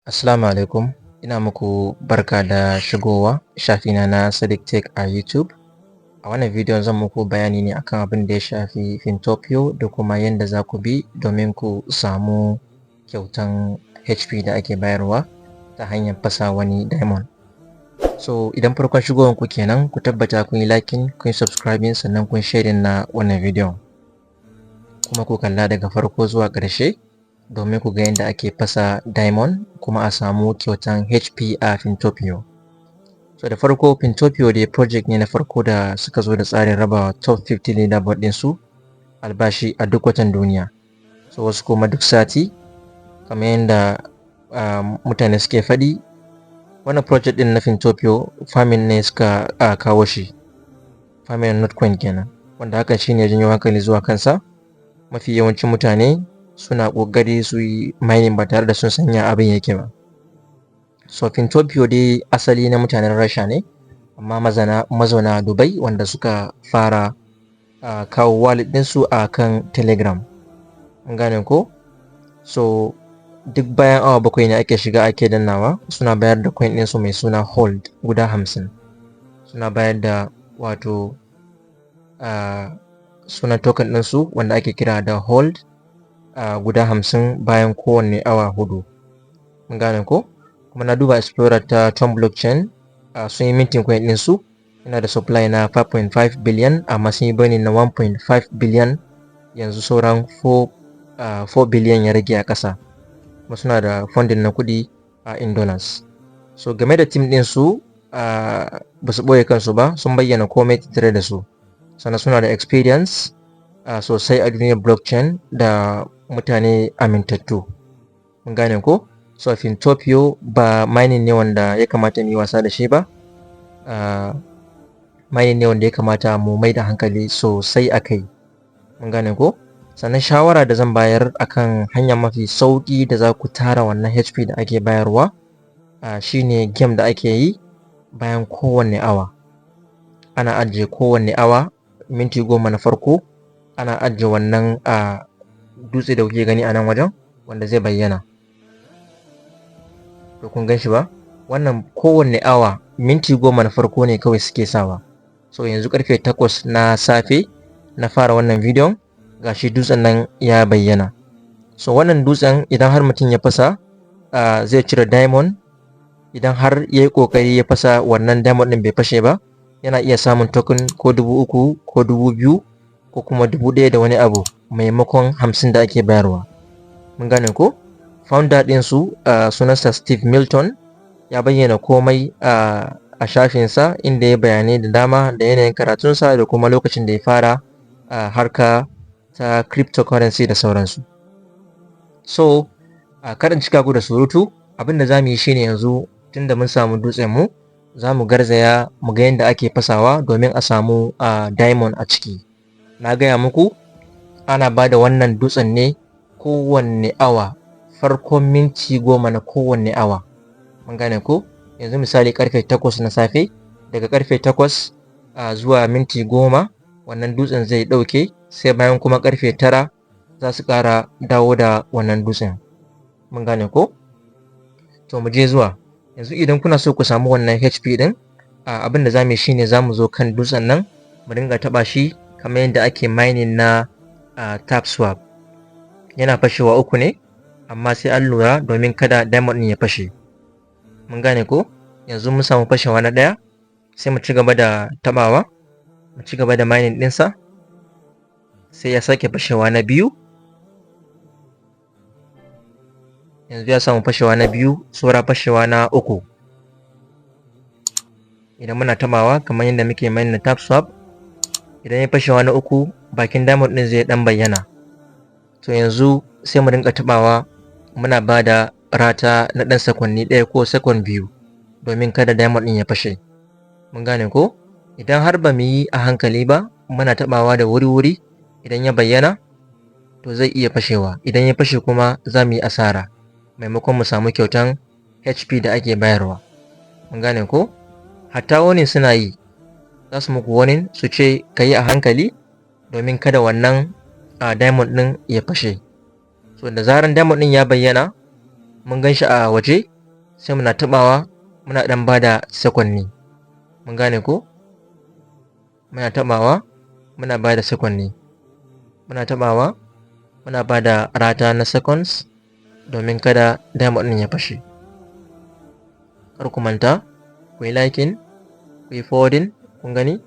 Assalamu alaikum, ina muku barka da shigowa shafina na Sadiq Tech a YouTube. A wannan bidiyon zan muku bayani ne akan abin da ya shafi Fintopio da kuma yadda za ku bi domin ku samu kyautan HP da ake bayarwa ta hanyar fasa wani diamond. So idan farkon shigowar ku kenan, ku tabbata kun yi liking, kun yi subscribing, sannan kun sharing na wannan bidiyon. Kuma ku kalla daga farko zuwa ƙarshe domin ku ga yadda ake fasa diamond kuma a samu kyautan HP a Fintopio. So da farko Fintopio dai project ne na farko da suka zo da tsarin raba top 50 leaderboard ɗinsu albashi a duk watan duniya. So wasu kuma duk sati, kamar yadda mutane suke faɗi, wannan project ɗin na Fintopio farming ne suka kawo shi, farming notcoin kenan, wanda hakan shine ya janyo hankali zuwa kansa. Mafi yawancin mutane suna ƙoƙari su yi mining ba tare da sun sanya abin yake ba. So Fintopio dai asali na mutanen Rasha ne, amma mazauna Dubai wanda suka fara kawo wallet ɗinsu a kan Telegram. Mun gane ko? So duk bayan awa 7 ne ake shiga ake dannawa, suna bayar da coin ɗinsu mai suna hold guda 50. Suna bayar da wato sunan token ɗinsu wanda ake kira da hold guda 50 bayan kowanne awa 4. Mun gane ko? Kuma na duba explorer ta Tom blockchain, sun yi minting coin ɗinsu, yana da supply na 5.5 billion, amma sun yi burning na 1.5 billion. Yanzu sauran 4 billion ya rage a ƙasa. Kuma suna da funding na kuɗi in dollars. So game da team ɗinsu, ba su ɓoye kansu ba, sun bayyana komai tattare da su. Sannan suna da experience sosai a duniyar blockchain da mutane amintattu. Mun gane ko? So Fintopio ba mining ne wanda ya kamata mu yi wasa da shi ba. Mining ne wanda ya kamata mu mai da hankali sosai a kai. Mun gane ko? Sannan shawara da zan bayar akan hanya mafi sauƙi da za ku tara wannan HP da ake bayarwa shine game da ake yi bayan kowanne awa. Ana ajiye kowanne awa minti 10 na farko, ana ajiye wannan dutse da kuke gani a nan wajen wanda zai bayyana. To kun gan shi ba? Wannan kowanne awa minti 10 na farko ne kawai suke sawa. So yanzu karfe 8 na safe na fara wannan bidiyon, gashi dutsen nan ya bayyana. So wannan dutsen idan har mutum ya fasa zai cire diamond. Idan har ya yi ƙoƙari ya fasa wannan diamond ɗin bai fashe ba, yana iya samun token ko 3,000 ko 2,000 ko kuma 1,000 da wani abu maimakon 50 da ake bayarwa. Mun gane ko? Founder ɗinsu sunansa Steve Milton, ya bayyana komai a shafinsa, inda ya bayanai da dama da yanayin karatunsa da kuma lokacin da ya fara harka ta cryptocurrency da sauransu. So karin cika ku da surutu, abin da za mu yi shine yanzu tunda mun samu dutsen mu, za mu garzaya mu ga yadda ake fasawa domin a samu diamond a ciki. Na gaya muku ana ba da wannan dutsen ne kowanne awa, farkon minti 10 na kowanne awa. Mun gane ko? Yanzu misali karfe 8 na safe, daga karfe 8 zuwa minti 10 wannan dutsen zai ɗauke, sai bayan kuma karfe 9 za su ƙara dawo da wannan dutsen. Mun gane ko? To mu je zuwa. Yanzu idan kuna so ku samu wannan HP ɗin, abin da za mu yi shine za mu zo kan dutsen nan mu dinga taɓa shi kamar yadda ake mining na tap swap. Yana fashewa 3 ne, amma sai an lura domin kada diamond ɗin ya fashe. Mun gane ko? Yanzu mun samu fashewa na 1, sai mu ci gaba da taɓawa, mu ci gaba da mining ɗinsa, sai ya sake fashewa na 2. Yanzu ya samu fashewa na 2, saura fashewa na 3. Idan muna tabawa kamar yadda muke mining na tap swap, idan ya fashewa na 3, bakin diamond ɗin zai ɗan bayyana. To yanzu sai mu dinga tabawa, muna ba da rata na ɗan sakonni 1 ko sakon 2 domin kada diamond ɗin ya fashe. Mun gane ko? Idan har ba mu yi a hankali ba, muna tabawa da wuri-wuri, idan ya bayyana to zai iya fashewa. Idan ya fashe kuma za mu yi asara maimakon mu samu kyautan HP da ake bayarwa. Mun gane ko? Hatta warning suna yi, za su muku warning su ce ka yi a hankali domin kada wannan diamond ɗin ya fashe. So da zaran diamond ɗin ya bayyana, mun gan shi a waje, sai muna tabawa muna dan bada sakonni. Mun gane ko? Muna tabawa muna bada sakonni. Muna tabawa muna bada rata na seconds domin kada diamond ɗin ya fashe. Kar ku manta ku yi liking, ku yi forwarding. Kun gani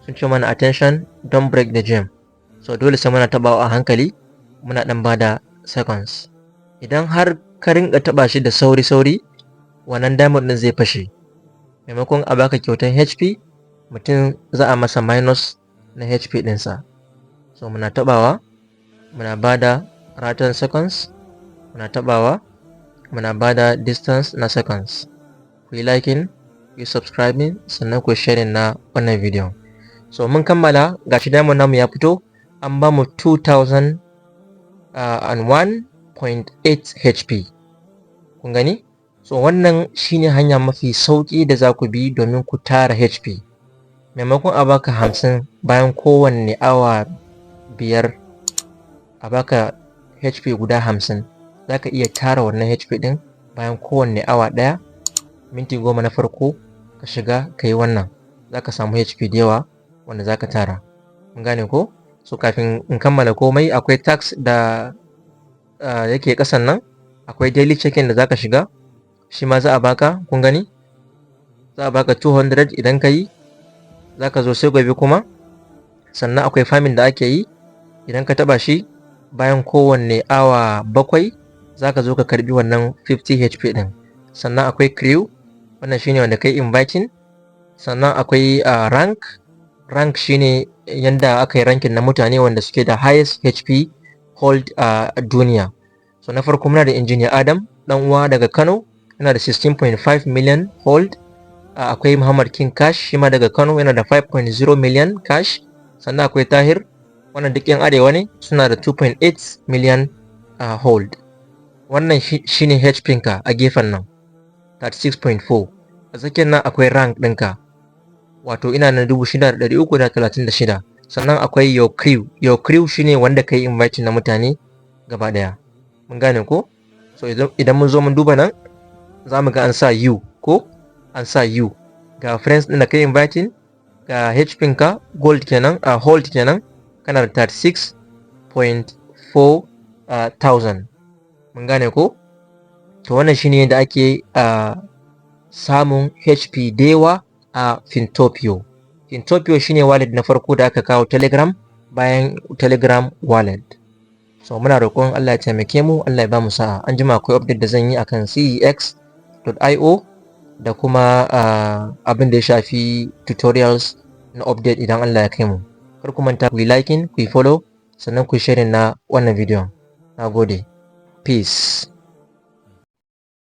sun ce mana attention don't break the gem. So dole sai muna tabawa a hankali muna dan bada seconds. Idan har ka rinka taba shi da sauri wannan diamond ɗin zai fashe. Maimakon a baka kyautan HP, mutum za a masa minus na HP ɗinsa. So muna tabawa muna bada ratan seconds, muna tabawa muna bada distance na seconds. Ku yi liking, ku yi subscribing, sannan ku sharing na wannan video. So mun kammala, gashi diamond namu ya fito, an ba mu 2001.8 HP. Kun gani? So wannan shine hanya mafi sauki da za ku bi domin ku tara HP. Maimakon a baka 50 bayan kowanne awa 5, a baka HP guda 50, za ka iya tara wannan HP din bayan kowanne awa 1, minti 10 na farko ka shiga ka yi wannan, za ka samu HP da yawa wanda za ka tara. Mun gane ko? So kafin in kammala komai, akwai tax da yake kasan nan, akwai daily check-in da za ka shiga, shi ma za a baka. Kun gani? Za a baka 200 idan ka yi, za ka zo sai gobe kuma. Sannan akwai farming da ake yi, idan ka taba shi bayan kowanne awa 7 za ka zo ka karbi wannan 50 HP din. Sannan akwai crew, wannan shine wanda kai inviting. Sannan akwai rank shine yanda aka yi rankin na mutane wanda suke da highest HP hold a duniya. So na farko muna da engineer Adam dan uwa daga Kano, yana da 16.5 million hold. Akwai Muhammad King Cash, shi ma daga Kano, yana da 5.0 million cash. Sannan akwai Tahir, wannan duk yan arewa ne, suna da 2.8 million hold. Wannan shine HP ka a gefen nan 36.4. a tsakiyar nan akwai rank ɗinka, wato ina na 6,336. Sannan akwai your crew shine wanda kai invite na mutane gaba daya. Mun gane ko? So idan mun zo mun duba nan, za mu ga an sa you ko an sa you, ga friends ɗin da kai inviting, ga HP ka gold kenan, hold kenan, kana da 36.4 thousand. Mun gane ko? To wannan shine yadda ake samun HP da yawa a Fintopio. Fintopio shine wallet na farko da aka kawo Telegram bayan Telegram wallet. So muna roƙon Allah ya taimake mu, Allah ya ba mu sa'a. An jima akwai update da zan yi akan cex.io da kuma abin da ya shafi tutorials na update idan Allah ya kai mu. Kar ku manta ku yi liking, ku yi follow, sannan ku yi sharing na wannan video. Na gode. Peace.